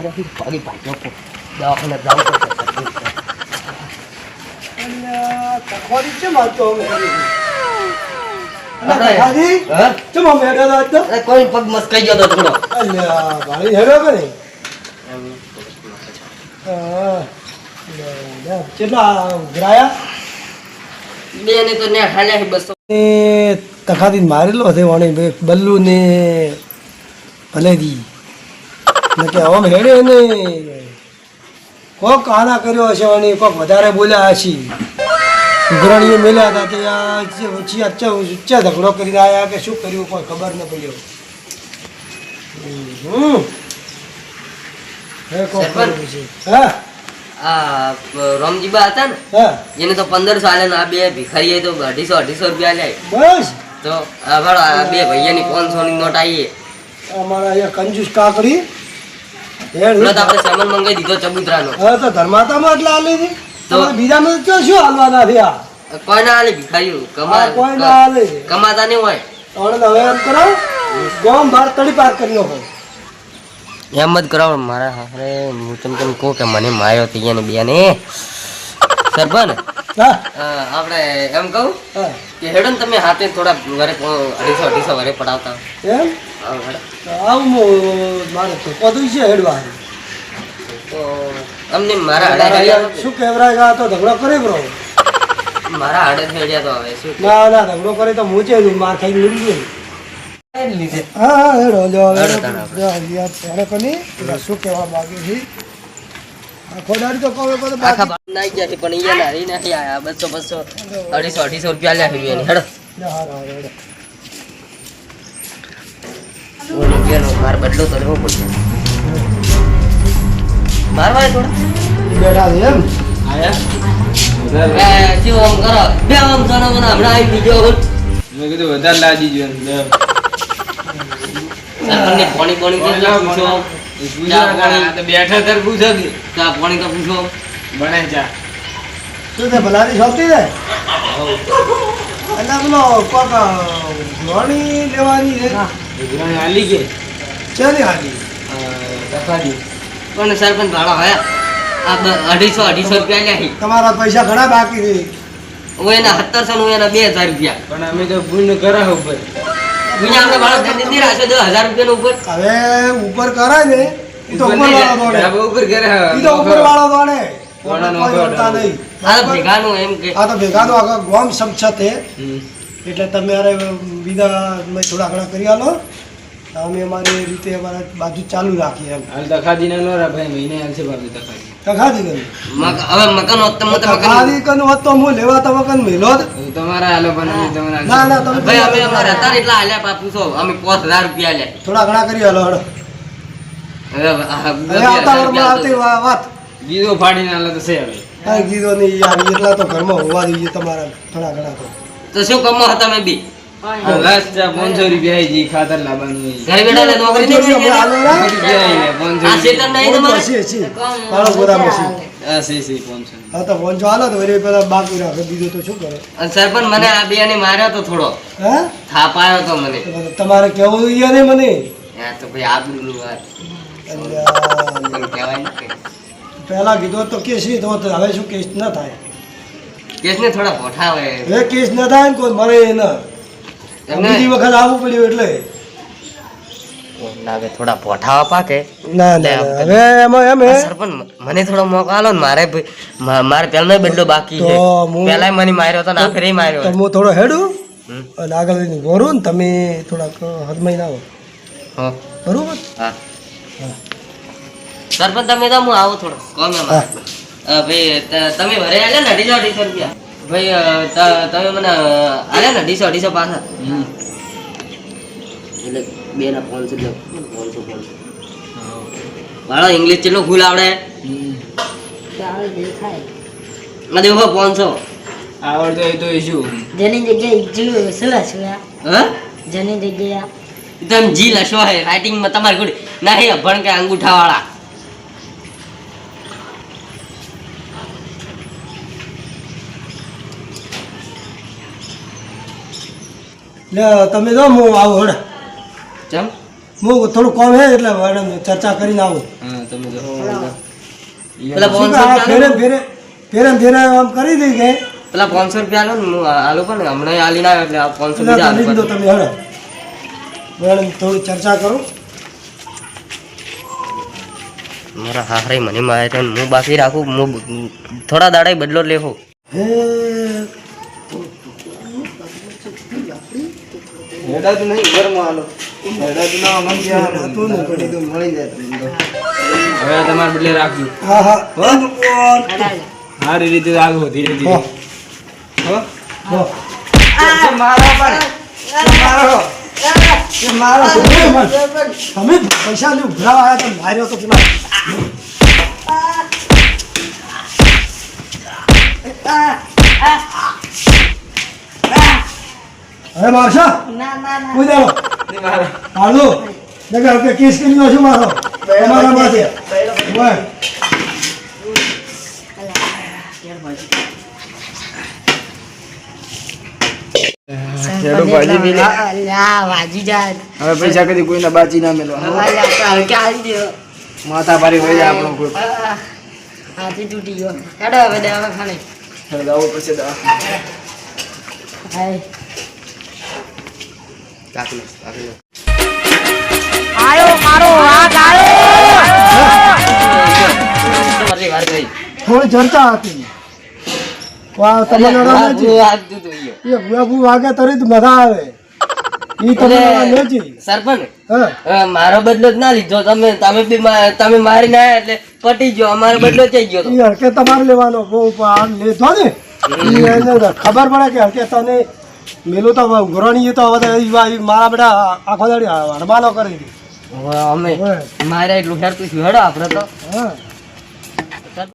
માર્યાથી પગી પાછો દવાખાને જવું પડશે તખવાડી છે મારતો અમે કોઈ પગ મસ્કાઈ ગયો તો થોડો ભાઈ હેરો કે નહીં કેટલા ગ્રાયા બે ને તો ને ખાલ્યા 200 તખાતી મારેલો છે વાણી બલ્લુ ને ભલેજી કે આમ હેડે ને કોક આના કર્યો હશે વાણી કોક વધારે બોલ્યા હશે ઉઘરાણીઓ મેલ્યા હતા તે ઊંચા ઝઘડો કરીને આવ્યા કે શું કર્યું કોઈ ખબર ન પડ્યો હા આ રામજીબા હતા ને હા એને તો 1500 આલે ને આ બે ભિખારીએ તો 250 રૂપિયા લે બસ તો આ ભાડો આ બે ભૈયાની 500 ની નોટ આવી અમારા અહીંયા કંજૂસ કાકડી એટલે તો આપણે સામાન મંગાવી દીધો ચબૂતરાનો હા તો ધર્માતામાં એટલે આલી હતી તો બીજામાં તો શું હાલવાના થયા કોઈ ના આલે ભિખારીઓ કોઈ ના હાલે કમાતા નહીં હોય હવે એમ કરો ગામ બહાર તડી પાર કરી નાખો એમ જ કરાવો મારા હારે હું તમને કહું કે મને માર્યો તીયાને બેને સરપંચ હા આપણે એમ કહું હા કે હેડો ને તમે હાથે થોડા વરે 250 વરે પડાવતા એમ આવું મારે તો પદું છે હેડવા તો અમને મારા હાડે શું કહેવરાય ગયા તો ઝઘડો કરે બ્રો મારા હાડે થઈ ગયા તો હવે શું ના ના ઝઘડો કરે તો મૂચે માર ખાઈ નીકળી ગયું હા હા હેડો શું કહેવા માંગે છે આખો દાડી તો કહો આખા બાપ નાઈ ગયા છે પણ ઈ નારી નથી આયા 200 250 રૂપિયા લે છે હેડો માર બદલો તો લેવો પડશે મારવા થોડા બેઠા છે એમ આયા શું આમ કરો બે આમ સોનો મને હમણાં આવી બીજો મેં કીધું વધારે લાજી જોન આપણને પાણી પાણી કેટલા પૂછો તો બેઠા તર પૂછો કે ચા પાણી તો પૂછો બને ચા શું છે ભલાની શોખતી છે એટલે પેલો કોક ઘોણી લેવાની છે ગુજરાતી હાલી કે ચાલી હાલી તકાજી પણ સરપંચ ભાડો હે આ 250 રૂપિયા લે તમારા પૈસા ઘણા બાકી છે હું એના 1700 નું એના 2000 રૂપિયા પણ અમે તો પૂર્ણ કરાવ ઉપર બીજા આપણે ભાડો દીધી રાખો 10000 રૂપિયા ઉપર હવે ઉપર કરાય ને એ તો ઉપર વાળો દોડે ઉપર કરાવ એ તો ઉપર વાળો દોડે વાળાનો કોઈ દોડે. દોડતા નહીં આ તો ભેગાનું એમ કે આ તો ભેગાનો આખા ગામ સમછત છે એટલે તમે અરે બીજા થોડા ઘણા કરી આલો અમે અમારી રીતે અમારા બાજુ ચાલુ રાખીએ એમ હાલ તકાજી ના નો રા ભાઈ મહિને હાલ છે બાબુ તકાજી તખાદી કરી હવે મકાન હોત તો મકાન તખાદી કન હોત તો હું લેવા તમે કન મેલો જ. તમારા હાલો પણ અમે તમારા ના ના તમે ભાઈ અમે અમારા હતા ને એટલા આલ્યા પા પૂછો અમે 5000 રૂપિયા લે થોડા ઘણા કરી આલો હળો હવે હવે આવતા વરમાં આવતી વાત બીજો ફાડીને હાલો તો છે હવે કાંઈ કીધો નહીં યાર એટલા તો ઘરમાં હોવા દઈએ તમારા થોડા ઘણા તો તો શું કમો હતા મેં બી લાસ્ટ 500 રૂપિયા જી ખાતર લાવવાનું ઘરે બેઠા ને નોકરી નહીં કરી હમણાં હાલો ના. આ શેતર નહીં તમારે હસી, હસી. મારો ગોરા મસી. સી 500 હા તો ફોન જો હાલો તો વળી પેલા બાકી રાખે બીજું તો શું કરે અને સરપંચ મને આ બેને માર્યો તો થોડો હા થાપ આવ્યો તો મને તો પછી તમારે કેવું જોઈએ ને મને આ તો ભાઈ આબરૂનું વાત અલ્યા, પણ કહેવાય ને કે પહેલા કીધું તો કેસ નહીં થયો તો હવે શું કેસ ન થાય કેસને થોડા પોઠાવે હવે કેસ ન થાય ને કોઈ મરે ન એમને બીજી વખત આવવું પડ્યું એટલે લાગે થોડા પોઠાવા પાકે ના ના હવે એમાં એમ હે સરપંચ મને થોડો મોકો આલો ને મારે મારે પેલો બદલો બાકી છે તો હું- પેલા મને માર્યો તો ને આખરે માર્યો તો હું થોડો હેડું હમ. અને આગળ ભરું ને તમે થોડાક હદમાઈ ના આવો હા બરોબર હા સરપંચ તમે તો હું આવું થોડો કોમ એમ ભાઈ તમે ભરે આલ્યા ને 250 રૂપિયા ભાઈ તમે મને આલ્યા ને 250 પાછા એટલે બે ના 500 ભાડો ઇંગ્લિશ કેટલો ફૂલ આવડે ના દેખો 500 આવડતો એ તો શું જેની જગ્યાએ જીવ સલા છે હા જેની જગ્યાએ તમે જી લશો હે રાઇટિંગમાં તમારી ગુડ નહીં અભણ કે અંગૂઠા વાળા લે તમે જો હું આવું હડ ચમ હું થોડું કોમ હે એટલે મેડમ ચર્ચા કરીને આવું હા તમે તો પેલા શું 500 કે આ ફેરે રૂપિયા ફેરે ફેરે આમ કરી દઈ કે પેલા 500 રૂપિયા આલો ને હું આલું પણ હમણાં આલી ના એટલે 500 બીજા લીધી આલું દો તમે હવે મેડમ થોડી ચર્ચા કરું મારા હાહરે મને મારે છે હું બાકી રાખું હું થોડા દાડા બદલો લેવો હે હેડા તો નહીં ઘરમાં હાલો હેડા તો ના મન ગયા હતું ને ઘડી તો મળી જાય તમને તો. હવે તમારે બદલે રાખજો હા હા સારી રીતે આગો ધીરે ધીરે હો હો હો મારો પણ મારો મારો તમે પૈસા ને ઉઘરાવ આવ્યા તો માર્યો તો પેલા અરે મારશા કોઈ દાડો હાલો જગા કે કેસ કરી લો છું મારો તમારા માથે ઓય હેડો ભાજી બી લે. વાજી જાય હવે પૈસા કદી કોઈને બાચી ના મેલો માથા ભારી હોય જાય આપણો કોઈ હાથી તૂટી ગયો હેડો હવે દવાખાને દવા પછી દવા હાય કાકલો કાકલો આયો મારો હાથ તમારી વાર ગઈ થોડી ચર્ચા હતી વાહ તમે હાથ દીધું ઈયો. એ ભૂયાભૂ વાગે તરી જ મજા આવે ઈ તમે લેજી સરપંચ હા મારો બદલો જ ના લીધો તમે તમે બી તમે મારી ના એટલે પટી ગયો અમારો બદલો થઈ ગયો તો. ઈ હરકે તમારે લેવાનો બહુ આ લીધો ને ઈ એને ખબર પડે કે હરકે તને મેલું તો ઘોરાણી તો હવે ઈ મારા બેટા આખો દાડી હડમાલો કરી દી હવે અમે ઓય. મારે એટલું હેરતું થયું હેડો આપણે તો હા